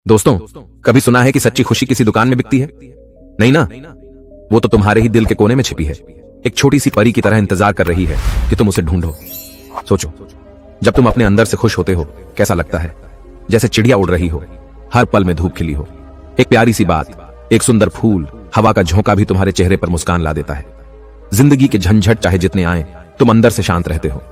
दोस्तों, कभी सुना है कि सच्ची खुशी किसी दुकान में बिकती है? नहीं ना। वो तो तुम्हारे ही दिल के कोने में छिपी है, एक छोटी सी परी की तरह इंतजार कर रही है कि तुम उसे ढूंढो। सोचो, जब तुम अपने अंदर से खुश होते हो कैसा लगता है? जैसे चिड़िया उड़ रही हो, हर पल में धूप खिली हो। एक प्यारी सी बात, एक सुंदर फूल, हवा का झोंका भी तुम्हारे चेहरे पर मुस्कान ला देता है। जिंदगी के झंझट चाहे जितने आए, तुम अंदर से शांत रहते हो।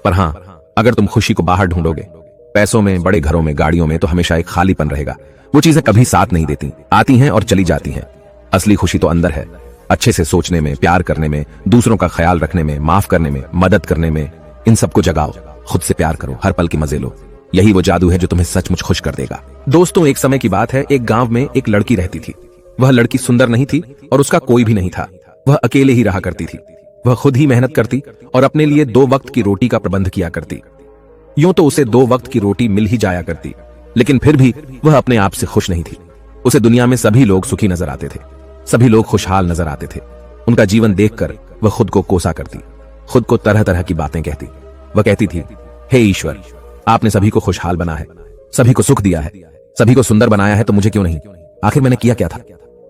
पर हां, अगर तुम खुशी को बाहर ढूंढोगे, पैसों में, बड़े घरों में, गाड़ियों में, तो हमेशा एक खालीपन रहेगा। वो चीजें कभी साथ नहीं देती, आती हैं और चली जाती हैं। असली खुशी तो अंदर है, अच्छे से सोचने में, प्यार करने में, दूसरों का ख्याल रखने में, माफ करने में, मदद करने में। इन सबको जगाओ, खुद से प्यार करो, हर पल की मजे लो। यही वो जादू है जो तुम्हें सचमुच खुश कर देगा। दोस्तों, एक समय की बात है, एक गांव में एक लड़की रहती थी। वह लड़की सुंदर नहीं थी और उसका कोई भी नहीं था। वह अकेले ही रहा करती थी। वह खुद ही मेहनत करती और अपने लिए 2 वक्त की रोटी का प्रबंध किया करती। यूं तो उसे 2 वक्त की रोटी मिल ही जाया करती, लेकिन फिर भी वह अपने आप से खुश नहीं थी। उसे दुनिया में सभी लोग सुखी नजर आते थे, सभी लोग खुशहाल नजर आते थे। उनका जीवन देखकर वह खुद को कोसा करती, खुद को तरह तरह की बातें कहती। वह कहती थी, हे ईश्वर, आपने सभी को खुशहाल बना है, सभी को सुख दिया है, सभी को सुंदर बनाया है, तो मुझे क्यों नहीं? आखिर मैंने किया क्या था?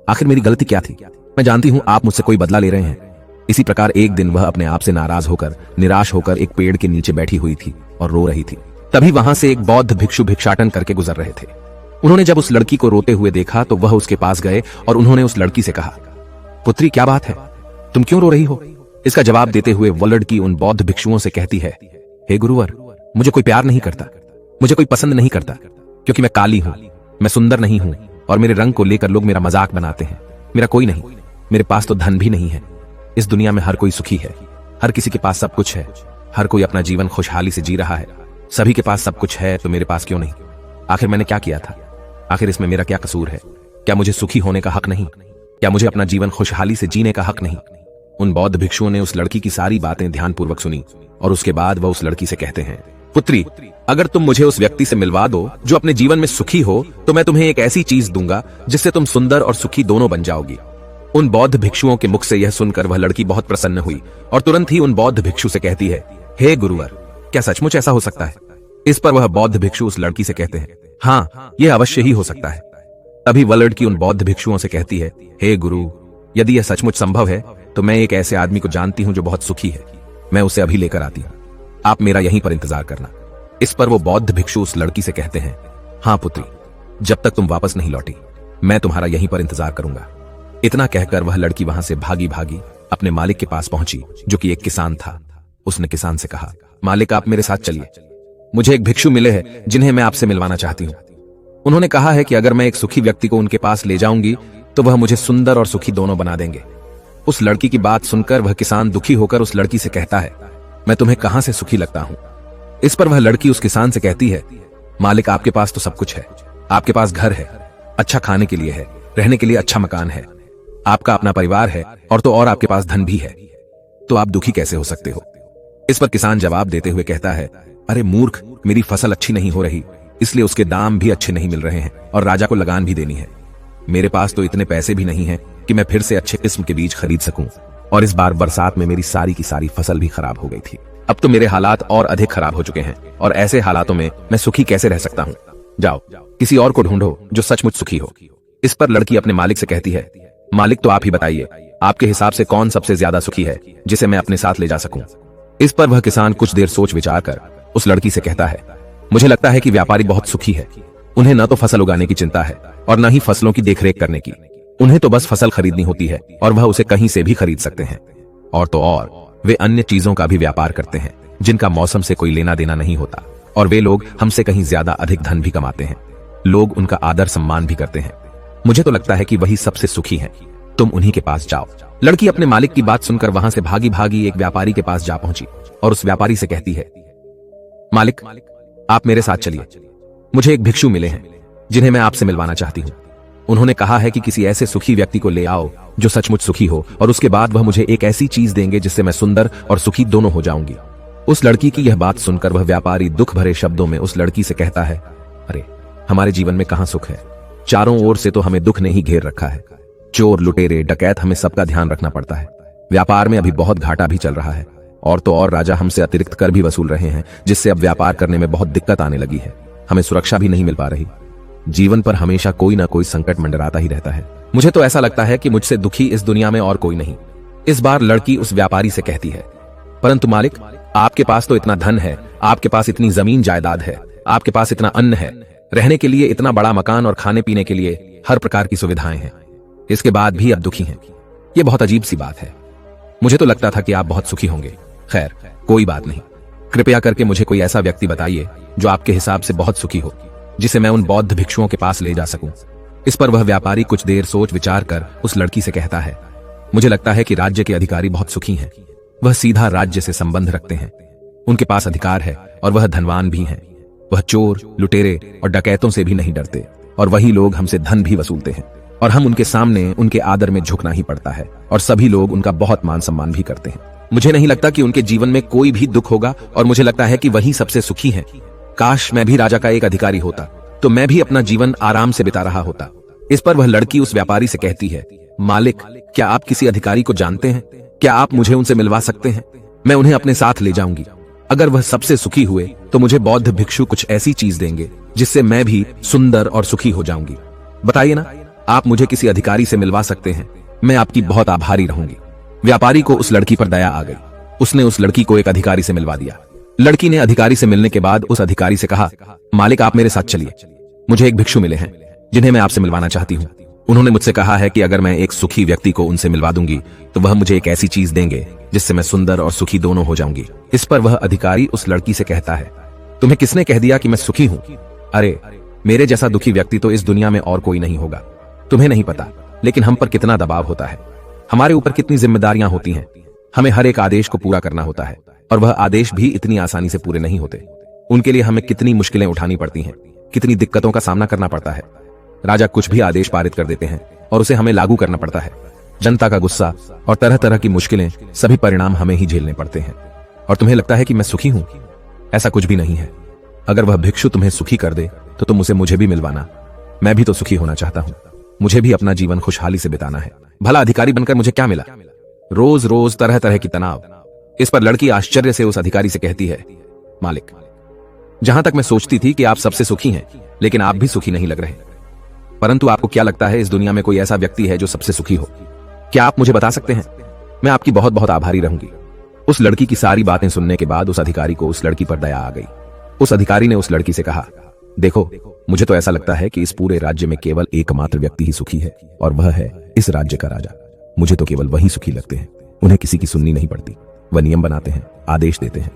आखिर मेरी गलती क्या थी? मैं जानती हूं आप मुझसे कोई बदला ले रहे हैं। इसी प्रकार एक दिन वह अपने आप से नाराज होकर, निराश होकर एक पेड़ के नीचे बैठी हुई थी और रो रही थी। तभी वहां से एक बौद्ध भिक्षु भिक्षाटन करके गुजर रहे थे। उन्होंने जब उस लड़की को रोते हुए देखा तो वह उसके पास गए और उन्होंने उस लड़की से कहा, पुत्री, क्या बात है, तुम क्यों रो रही हो? इसका जवाब देते हुए वो लड़की उन बौद्ध भिक्षुओं से कहती है, हे गुरुवर, मुझे कोई प्यार नहीं करता, मुझे कोई पसंद नहीं करता, क्योंकि मैं काली हूं, मैं सुंदर नहीं हूं और मेरे रंग को लेकर लोग मेरा मजाक बनाते हैं। मेरा कोई नहीं, मेरे पास तो धन भी नहीं है। इस दुनिया में हर कोई सुखी है, हर किसी के पास सब कुछ है, हर कोई अपना जीवन खुशहाली से जी रहा है। सभी के पास सब कुछ है, तो मेरे पास क्यों नहीं? आखिर मैंने क्या किया था? आखिर इसमें मेरा क्या कसूर है? क्या मुझे सुखी होने का हक नहीं? क्या मुझे अपना जीवन खुशहाली से जीने का हक नहीं? उन बौद्ध भिक्षुओं ने उस लड़की की सारी बातें ध्यानपूर्वक सुनी और उसके बाद वह उस लड़की से कहते हैं, पुत्री, अगर तुम मुझे उस व्यक्ति से मिलवा दो जो अपने जीवन में सुखी हो, तो मैं तुम्हें एक ऐसी चीज दूंगा जिससे तुम सुंदर और सुखी दोनों बन जाओगी। उन बौद्ध भिक्षुओं के मुख से यह सुनकर वह लड़की बहुत प्रसन्न हुई और तुरंत ही उन बौद्ध भिक्षु से कहती है, हे गुरुवर, क्या सचमुच ऐसा हो सकता है? इस पर वह बौद्ध भिक्षु उस लड़की से कहते हैं, हाँ, यह अवश्य ही हो सकता है। तभी वह लड़की उन बौद्ध भिक्षुओं से कहती है, हे गुरु, यदि यह सचमुच संभव है तो मैं एक ऐसे आदमी को जानती हूं जो बहुत सुखी है। मैं उसे अभी लेकर आती हूं, आप मेरा यहीं पर इंतजार करना। इस पर वो बौद्ध भिक्षु उस लड़की से कहते हैं, हाँ पुत्री, जब तक तुम वापस नहीं लौटी मैं तुम्हारा यहीं पर इंतजार करूंगा। इतना कहकर वह लड़की वहां से भागी भागी अपने मालिक के पास पहुंची, जो कि एक किसान था। उसने किसान से कहा, मालिक, आप मेरे साथ चलिए, मुझे एक भिक्षु मिले हैं जिन्हें मैं आपसे मिलवाना चाहती हूं। उन्होंने कहा है कि अगर मैं एक सुखी व्यक्ति को उनके पास ले जाऊंगी तो वह मुझे सुंदर और सुखी दोनों बना देंगे। उस लड़की की बात सुनकर वह किसान दुखी होकर उस लड़की से कहता है, मैं तुम्हें कहां से सुखी लगता हूं? इस पर वह लड़की उस किसान से कहती है, मालिक, आपके पास तो सब कुछ है, आपके पास घर है, अच्छा खाने के लिए है, रहने के लिए अच्छा मकान है, आपका अपना परिवार है और तो और आपके पास धन भी है, तो आप दुखी कैसे हो सकते हो? इस पर किसान जवाब देते हुए कहता है, अरे मूर्ख, मेरी फसल अच्छी नहीं हो रही, इसलिए उसके दाम भी अच्छे नहीं मिल रहे हैं और राजा को लगान भी देनी है। मेरे पास तो इतने पैसे भी नहीं हैं कि मैं फिर से अच्छे किस्म के बीज खरीद सकूं, और इस बार बरसात में मेरी सारी की सारी फसल भी खराब हो गई थी। अब तो मेरे हालात और अधिक खराब हो चुके हैं और ऐसे हालातों में मैं सुखी कैसे रह सकता हूं? जाओ, किसी और को ढूंढो जो सचमुच सुखी हो। इस पर लड़की अपने मालिक से कहती है, मालिक, तो आप ही बताइए, आपके हिसाब से कौन सबसे ज्यादा सुखी है जिसे मैं अपने साथ ले जा सकूं? इस पर वह किसान कुछ देर सोच विचार कर उस लड़की से कहता है, मुझे लगता है कि व्यापारी बहुत सुखी है। उन्हें न तो फसल उगाने की चिंता है और न ही फसलों की देखरेख करने की। उन्हें तो बस फसल खरीदनी होती है और वह उसे कहीं से भी खरीद सकते हैं। और तो और वे अन्य चीजों का भी व्यापार करते हैं जिनका मौसम से कोई लेना देना नहीं होता, और वे लोग हमसे कहीं ज्यादा अधिक धन भी कमाते हैं। लोग उनका आदर सम्मान भी करते हैं। मुझे तो लगता है कि वही सबसे सुखी हैं। तुम उन्हीं के पास जाओ। लड़की अपने मालिक की बात सुनकर वहां से भागी भागी एक व्यापारी के पास जा पहुंची और उस व्यापारी से कहती है, मालिक, आप मेरे साथ चलिए, मुझे एक भिक्षु मिले हैं जिन्हें मैं आपसे मिलवाना चाहती हूं। उन्होंने कहा है कि किसी ऐसे सुखी व्यक्ति को ले आओ जो सचमुच सुखी हो, और उसके बाद वह मुझे एक ऐसी चीज देंगे जिससे मैं सुंदर और सुखी दोनों हो जाऊंगी। उस लड़की की यह बात सुनकर वह व्यापारी दुख भरे शब्दों में उस लड़की से कहता है, अरे, हमारे जीवन में कहां सुख है? चारों ओर से तो हमें दुख ने ही घेर रखा है। चोर, लुटेरे, डकैत, हमें सबका ध्यान रखना पड़ता है। व्यापार में अभी बहुत घाटा भी चल रहा है, और तो और राजा हमसे अतिरिक्त कर भी वसूल रहे हैं, जिससे अब व्यापार करने में बहुत दिक्कत आने लगी है। हमें सुरक्षा भी नहीं मिल पा रही। जीवन पर हमेशा कोई ना कोई संकट मंडराता ही रहता है। मुझे तो ऐसा लगता है कि मुझसे दुखी इस दुनिया में और कोई नहीं। इस बार लड़की उस व्यापारी से कहती है, परंतु मालिक, आपके पास तो इतना धन है, आपके पास इतनी जमीन जायदाद है, आपके पास इतना अन्न है, रहने के लिए इतना बड़ा मकान और खाने पीने के लिए हर प्रकार की सुविधाएं हैं, इसके बाद भी आप दुखी हैं। यह बहुत अजीब सी बात है। मुझे तो लगता था कि आप बहुत सुखी होंगे। खैर, कोई बात नहीं। कृपया करके मुझे कोई ऐसा व्यक्ति बताइए जो आपके हिसाब से बहुत सुखी हो, जिसे मैं उन बौद्ध भिक्षुओं के पास ले जा सकूं। इस पर वह व्यापारी कुछ देर सोच विचार कर उस लड़की से कहता है, मुझे लगता है कि राज्य के अधिकारी बहुत सुखी हैं। वह सीधा राज्य से संबंध रखते हैं, उनके पास अधिकार है और वह धनवान भी हैं। वह चोर, लुटेरे और डकैतों से भी नहीं डरते, और वही लोग हमसे धन भी वसूलते हैं, और हम उनके सामने उनके आदर में झुकना ही पड़ता है, और सभी लोग उनका बहुत मान सम्मान भी करते हैं। मुझे नहीं लगता कि उनके जीवन में कोई भी दुख होगा, और मुझे लगता है कि वही सबसे सुखी हैं। काश मैं भी राजा का एक अधिकारी होता, तो मैं भी अपना जीवन आराम से बिता रहा होता। इस पर वह लड़की उस व्यापारी से कहती है, मालिक, क्या आप किसी अधिकारी को जानते हैं? क्या आप मुझे उनसे मिलवा सकते हैं? मैं उन्हें अपने साथ ले जाऊंगी। अगर वह सबसे सुखी हुए तो मुझे बौद्ध भिक्षु कुछ ऐसी चीज देंगे जिससे मैं भी सुंदर और सुखी हो जाऊंगी। बताइए ना, आप मुझे किसी अधिकारी से मिलवा सकते हैं, मैं आपकी बहुत आभारी रहूंगी। व्यापारी को उस लड़की पर दया आ गई। उसने उस लड़की को एक अधिकारी से मिलवा दिया। लड़की ने अधिकारी से मिलने के बाद उस अधिकारी से कहा, मालिक, आप मेरे साथ चलिए। मुझे एक भिक्षु मिले हैं जिन्हें मैं आपसे मिलवाना चाहती हूँ। उन्होंने मुझसे कहा है कि अगर मैं एक सुखी व्यक्ति को उनसे मिलवा दूंगी तो वह मुझे एक ऐसी चीज देंगे जिससे मैं सुंदर और सुखी दोनों हो जाऊंगी। इस पर वह अधिकारी उस लड़की से कहता है, तुम्हें किसने कह दिया कि मैं सुखी हूं? अरे, मेरे जैसा दुखी व्यक्ति तो इस दुनिया में और कोई नहीं होगा। तुम्हें नहीं पता, लेकिन हम पर कितना दबाव होता है, हमारे ऊपर कितनी जिम्मेदारियां होती हैं। हमें हर एक आदेश को पूरा करना होता है, और वह आदेश भी इतनी आसानी से पूरे नहीं होते। उनके लिए हमें कितनी मुश्किलें उठानी पड़ती हैं, कितनी दिक्कतों का सामना करना पड़ता है। राजा कुछ भी आदेश पारित कर देते हैं और उसे हमें लागू करना पड़ता है। जनता का गुस्सा और तरह तरह की मुश्किलें, सभी परिणाम हमें ही झेलने पड़ते हैं। और तुम्हें लगता है कि मैं सुखी हूं? ऐसा कुछ भी नहीं है। अगर वह भिक्षु तुम्हें सुखी कर दे तो तुम उसे मुझे भी मिलवाना। मैं भी तो सुखी होना चाहता हूं। मुझे भी अपना जीवन खुशहाली से बिताना है। भला अधिकारी बनकर मुझे क्या मिला? रोज रोज तरह तरह की तनाव। इस पर लड़की आश्चर्य से उस अधिकारी से कहती है, मालिक, जहां तक मैं सोचती थी कि आप सबसे सुखी हैं, लेकिन आप भी सुखी नहीं लग रहे। परंतु आपको क्या लगता है इस दुनिया में कोई ऐसा व्यक्ति है जो सबसे सुखी हो? क्या आप मुझे बता सकते हैं? मैं आपकी बहुत बहुत आभारी रहूंगी। उस लड़की की सारी बातें सुनने के बाद उस अधिकारी को उस लड़की पर दया आ गई। उस अधिकारी ने उस लड़की से कहा, देखो, मुझे तो ऐसा लगता है कि इस पूरे राज्य में केवल एकमात्र व्यक्ति ही सुखी है, और वह है इस राज्य का राजा। मुझे तो केवल वही सुखी लगते हैं। उन्हें किसी की सुननी नहीं पड़ती। वह नियम बनाते हैं, आदेश देते हैं,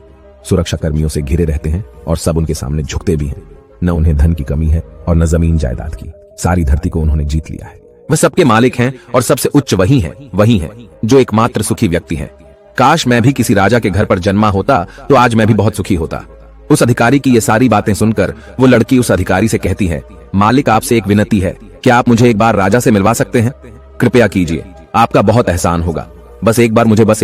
सुरक्षा कर्मियों से घिरे रहते हैं, और सब उनके सामने झुकते भी हैं। न उन्हें धन की कमी है और न जमीन जायदाद की। सारी धरती को उन्होंने जीत लिया है। वह सबके मालिक हैं, और सबसे उच्च वही है जो एकमात्र सुखी व्यक्ति है। काश मैं भी किसी राजा के घर पर जन्मा होता तो आज मैं भी बहुत सुखी होता। उस अधिकारी की ये सारी बातें सुनकर वो लड़की उस अधिकारी से कहती है, मालिक, आपसे एक विनती है, क्या आप मुझे एक बार राजा से मिलवा सकते हैं? कृपया कीजिए, आपका बहुत एहसान होगा। बस एक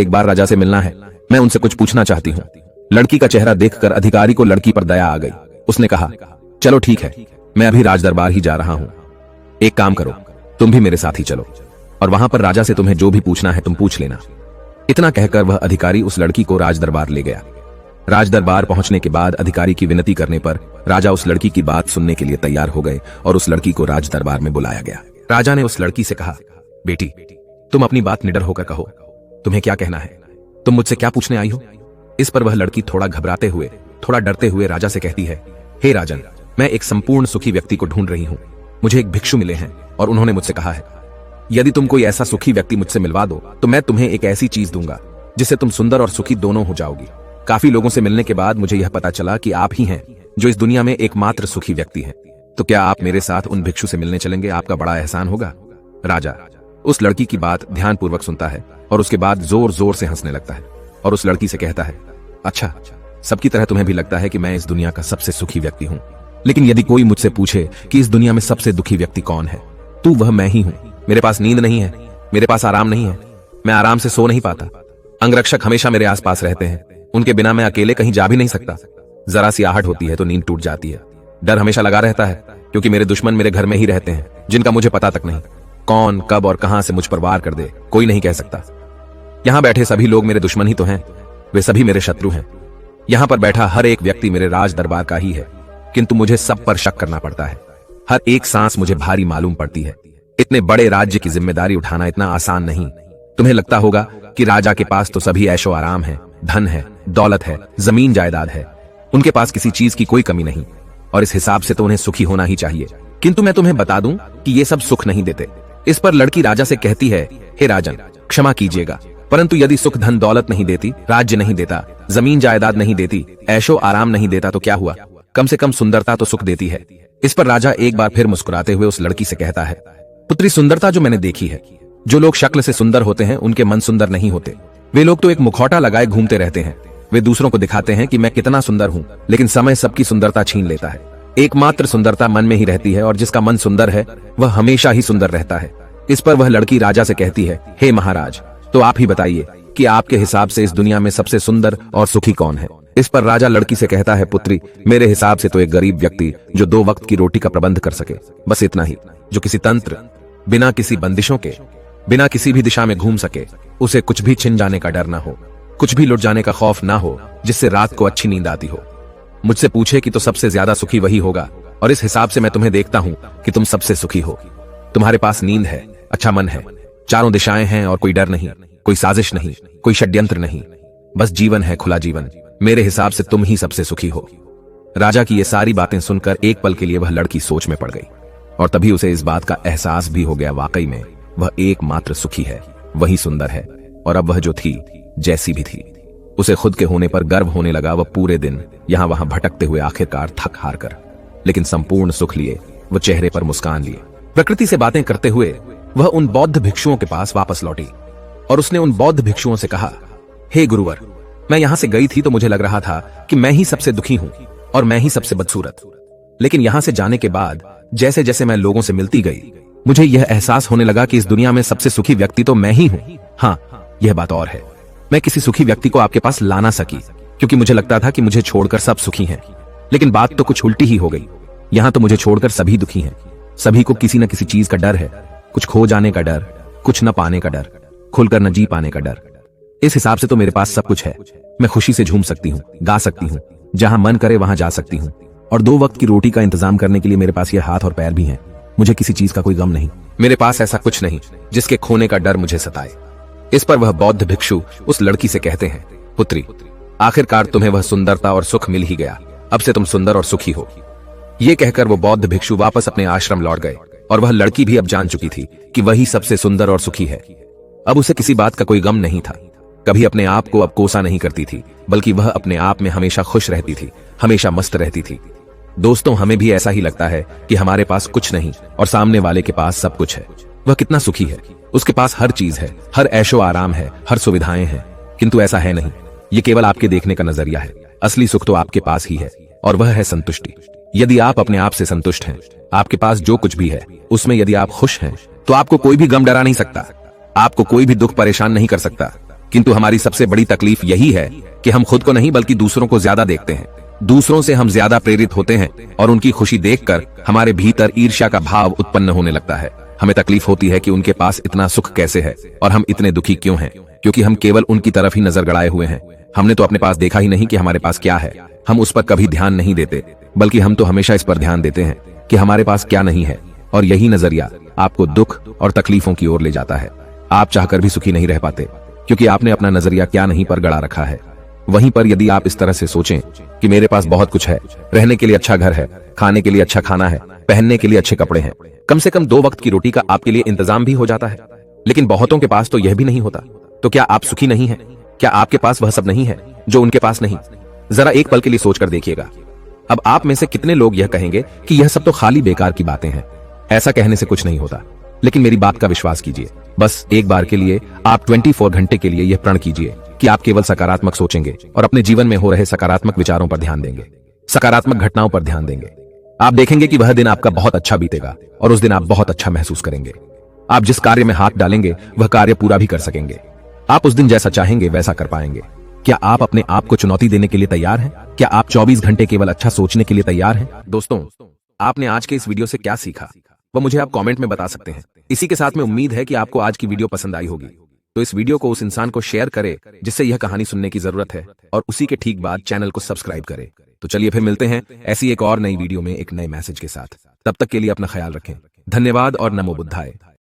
बार राजा से मिलना है। मैं उनसे कुछ पूछना चाहती हूँ। लड़की का चेहरा देखकर अधिकारी को लड़की पर दया आ गई। उसने कहा, चलो ठीक है, मैं अभी राज दरबार ही जा रहा हूँ। एक काम करो, तुम भी मेरे साथ ही चलो, और वहां पर राजा से तुम्हें जो भी पूछना है तुम पूछ लेना। इतना कहकर वह अधिकारी उस लड़की को राज दरबार ले गया। राज दरबार पहुंचने के बाद अधिकारी की विनती करने पर राजा उस लड़की की बात सुनने के लिए तैयार हो गए, और उस लड़की को राज दरबार में बुलाया गया। राजा ने उस लड़की से कहा, बेटी, तुम अपनी बात निडर होकर कहो। तुम्हें क्या कहना है? तुम मुझसे क्या पूछने आई हो? इस पर वह लड़की थोड़ा घबराते हुए, थोड़ा डरते हुए राजा से कहती है, हे राजन, मैं एक संपूर्ण सुखी व्यक्ति को ढूंढ रही हूँ। मुझे एक भिक्षु मिले हैं, और उन्होंने मुझसे कहा है, यदि तुम कोई ऐसा सुखी व्यक्ति मुझसे मिलवा दो तो मैं तुम्हें एक ऐसी चीज दूंगा जिससे तुम सुंदर और सुखी दोनों हो जाओगी। काफी लोगों से मिलने के बाद मुझे यह पता चला कि आप ही हैं जो इस दुनिया में एकमात्र सुखी व्यक्ति हैं। तो क्या आप मेरे साथ उन भिक्षु से मिलने चलेंगे? आपका बड़ा एहसान होगा। राजा उस लड़की की बात ध्यानपूर्वक सुनता है, और उसके बाद जोर जोर से हंसने लगता है, और उस लड़की से कहता है, अच्छा, सबकी तरह तुम्हें भी लगता है कि मैं इस दुनिया का सबसे सुखी व्यक्ति हूँ। लेकिन यदि कोई मुझसे पूछे कि इस दुनिया में सबसे दुखी व्यक्ति कौन है, तो वह मैं ही हूँ। मेरे पास नींद नहीं है, मेरे पास आराम नहीं है, मैं आराम से सो नहीं पाता। अंगरक्षक हमेशा मेरे आसपास रहते हैं, उनके बिना मैं अकेले कहीं जा भी नहीं सकता। जरा सी आहट होती है तो नींद टूट जाती है। डर हमेशा लगा रहता है, क्योंकि मेरे दुश्मन मेरे घर में ही रहते हैं, जिनका मुझे पता तक नहीं। कौन, कब और कहां से मुझ पर वार कर दे, कोई नहीं कह सकता। यहां बैठे सभी लोग मेरे दुश्मन ही तो हैं, वे सभी मेरे शत्रु हैं। यहां पर बैठा हर एक व्यक्ति मेरे राज दरबार का ही है, किंतु मुझे सब पर शक करना पड़ता है। हर एक सांस मुझे भारी मालूम पड़ती है। इतने बड़े राज्य की जिम्मेदारी उठाना इतना आसान नहीं। तुम्हें लगता होगा कि राजा के पास तो सभी ऐशो आराम है, धन है, दौलत है, जमीन जायदाद है, उनके पास किसी चीज की कोई कमी नहीं, और इस हिसाब से तो उन्हें सुखी होना ही चाहिए। किंतु मैं तुम्हें बता दूं कि ये सब सुख नहीं देते। इस पर लड़की राजा से कहती है, हे राजन, क्षमा कीजिएगा, परंतु यदि सुख धन दौलत नहीं देती, राज्य नहीं देता, जमीन जायदाद नहीं देती, ऐशो आराम नहीं देता तो क्या हुआ, कम से कम सुंदरता तो सुख देती है। इस पर राजा एक बार फिर मुस्कुराते हुए उस लड़की से कहता है, पुत्री, सुंदरता जो मैंने देखी है, जो लोग शक्ल से सुंदर होते हैं उनके मन सुंदर नहीं होते। वे लोग तो एक मुखौटा लगाए घूमते रहते हैं। वे दूसरों को दिखाते हैं कि मैं कितना सुंदर हूं, लेकिन समय सबकी सुंदरता छीन लेता है। एकमात्र सुंदरता मन में ही रहती है, और जिसका मन सुंदर है वह हमेशा ही सुंदर रहता है। इस पर वह लड़की राजा से कहती है, हे महाराज, तो आप ही बताइए कि आपके हिसाब से इस दुनिया में सबसे सुंदर और सुखी कौन है। इस पर राजा लड़की से कहता है, पुत्री, मेरे हिसाब से तो एक गरीब व्यक्ति जो 2 वक्त की रोटी का प्रबंध कर सके, बस इतना ही, जो किसी तंत्र, बिना किसी बंदिशों के, बिना किसी भी दिशा में घूम सके, उसे कुछ भी छिन जाने का डर ना हो, कुछ भी लुट जाने का खौफ ना हो, जिससे रात को अच्छी नींद आती हो। मुझसे पूछे कि तो सबसे ज्यादा सुखी वही होगा, और इस हिसाब से मैं तुम्हें देखता हूं कि तुम सबसे सुखी हो। तुम्हारे पास नींद है, अच्छा मन है, चारों दिशाएं हैं, और कोई डर नहीं, कोई साजिश नहीं, कोई षड्यंत्र नहीं, बस जीवन है, खुला जीवन। मेरे हिसाब से तुम ही सबसे सुखी हो। राजा की ये सारी बातें सुनकर एक पल के लिए वह लड़की सोच में पड़ गई, और तभी उसे इस बात का एहसास भी हो गया, वाकई में वह एकमात्र सुखी है, वही सुंदर है। और अब वह जो थी, जैसी भी थी, उसे खुद के होने पर गर्व होने लगा। वह पूरे दिन यहां वहां भटकते हुए आखिरकार थक हार कर, लेकिन संपूर्ण सुख लिए, वो चेहरे पर मुस्कान लिए, प्रकृति से बातें करते हुए वह उन बौद्ध भिक्षुओं के पास वापस लौटी, और उसने उन बौद्ध भिक्षुओं से कहा, हे गुरुवर, मैं यहां से गई थी तो मुझे लग रहा था कि मैं ही सबसे दुखी हूं और मैं ही सबसे बदसूरत, लेकिन यहां से जाने के बाद जैसे जैसे मैं लोगों से मिलती गई, मुझे यह एहसास होने लगा कि इस दुनिया में सबसे सुखी व्यक्ति तो मैं ही हूं। हाँ, यह बात और है, मैं किसी सुखी व्यक्ति को आपके पास ला ना सकी, क्योंकि मुझे लगता था कि मुझे छोड़कर सब सुखी हैं। लेकिन बात तो कुछ उल्टी ही हो गई। यहां तो मुझे छोड़कर सभी दुखी हैं। सभी को किसी न किसी चीज का डर है, कुछ खो जाने का डर, कुछ न पाने का डर, खुलकर न जी पाने का डर। इस हिसाब से तो मेरे पास सब कुछ है। मैं खुशी से झूम सकती हूँ, गा सकती हूँ, जहां मन करे वहां जा सकती हूँ, और 2 वक्त की रोटी का इंतजाम करने के लिए मेरे पास ये हाथ और पैर भी हैं। मुझे किसी चीज का कोई गम नहीं। मेरे पास ऐसा कुछ नहीं जिसके खोने का डर मुझे सताए। इस पर वह बौद्ध भिक्षु उस लड़की से कहते हैं, पुत्री, आखिरकार तुम्हें वह सुंदरता और सुख मिल ही गया। अब से तुम सुंदर और सुखी हो। ये कहकर वो बौद्ध भिक्षु वापस अपने आश्रम लौट गए, और वह लड़की भी अब जान चुकी थी कि वही सबसे सुंदर और सुखी है। अब उसे किसी बात का कोई गम नहीं था। कभी अपने आप को अब कोसा नहीं करती थी, बल्कि वह अपने आप में हमेशा खुश रहती थी, हमेशा मस्त रहती थी। दोस्तों, हमें भी ऐसा ही लगता है कि हमारे पास कुछ नहीं और सामने वाले के पास सब कुछ है। वह कितना सुखी है, उसके पास हर चीज है, हर ऐशो आराम है, हर सुविधाएं हैं। किंतु ऐसा है नहीं। ये केवल आपके देखने का नजरिया है। असली सुख तो आपके पास ही है, और वह है संतुष्टि। यदि आप अपने आप से संतुष्ट हैं, आपके पास जो कुछ भी है उसमें यदि आप खुश हैं, तो आपको कोई भी गम डरा नहीं सकता, आपको कोई भी दुख परेशान नहीं कर सकता। किंतु हमारी सबसे बड़ी तकलीफ यही है कि हम खुद को नहीं बल्कि दूसरों को ज्यादा देखते हैं। दूसरों से हम ज्यादा प्रेरित होते हैं, और उनकी खुशी देखकर हमारे भीतर ईर्ष्या का भाव उत्पन्न होने लगता है। हमें तकलीफ होती है कि उनके पास इतना सुख कैसे है और हम इतने दुखी क्यों हैं, क्योंकि हम केवल उनकी तरफ ही नजर गड़ाए हुए हैं। हमने तो अपने पास देखा ही नहीं कि हमारे पास क्या है। हम उस पर कभी ध्यान नहीं देते, बल्कि हम तो हमेशा इस पर ध्यान देते हैं कि हमारे पास क्या नहीं है, और यही नजरिया आपको दुख और तकलीफों की ओर ले जाता है। आप चाहकर भी सुखी नहीं रह पाते, क्योंकि आपने अपना नजरिया क्या नहीं पर गड़ा रखा है। वहीं पर यदि आप इस तरह से सोचें कि मेरे पास बहुत कुछ है, रहने के लिए अच्छा घर है, खाने के लिए अच्छा खाना है, पहनने के लिए अच्छे कपड़े हैं, कम से कम 2 वक्त की रोटी का आपके लिए इंतजाम भी हो जाता है, लेकिन बहुतों के पास तो यह भी नहीं होता, तो क्या आप सुखी नहीं हैं? क्या आपके पास वह सब नहीं है जो उनके पास नहीं? जरा एक पल के लिए सोचकर देखिएगा। अब आप में से कितने लोग यह कहेंगे कि यह सब तो खाली बेकार की बातें हैं, ऐसा कहने से कुछ नहीं होता। लेकिन मेरी बात का विश्वास कीजिए। बस एक बार के लिए आप 24 घंटे के लिए यह प्रण कीजिए कि आप केवल सकारात्मक सोचेंगे और अपने जीवन में हो रहे सकारात्मक विचारों पर ध्यान देंगे, सकारात्मक घटनाओं पर ध्यान देंगे। आप देखेंगे कि वह दिन आपका बहुत अच्छा बीतेगा, और उस दिन आप बहुत अच्छा महसूस करेंगे। आप जिस कार्य में हाथ डालेंगे वह कार्य पूरा भी कर सकेंगे। आप उस दिन जैसा चाहेंगे वैसा कर पाएंगे। क्या आप अपने आप को चुनौती देने के लिए तैयार हैं? क्या आप 24 घंटे केवल अच्छा सोचने के लिए तैयार हैं? दोस्तों, आपने आज के इस वीडियो से क्या सीखा वो मुझे आप कमेंट में बता सकते हैं। इसी के साथ में उम्मीद है कि आपको आज की वीडियो पसंद आई होगी, तो इस वीडियो को उस इंसान को शेयर करें जिससे यह कहानी सुनने की जरूरत है, और उसी के ठीक बाद चैनल को सब्सक्राइब करें। तो तो चलिए फिर मिलते हैं ऐसी एक और नई वीडियो में एक नए मैसेज के साथ। तब तक के लिए अपना ख्याल रखें। धन्यवाद और नमो बुद्धाय।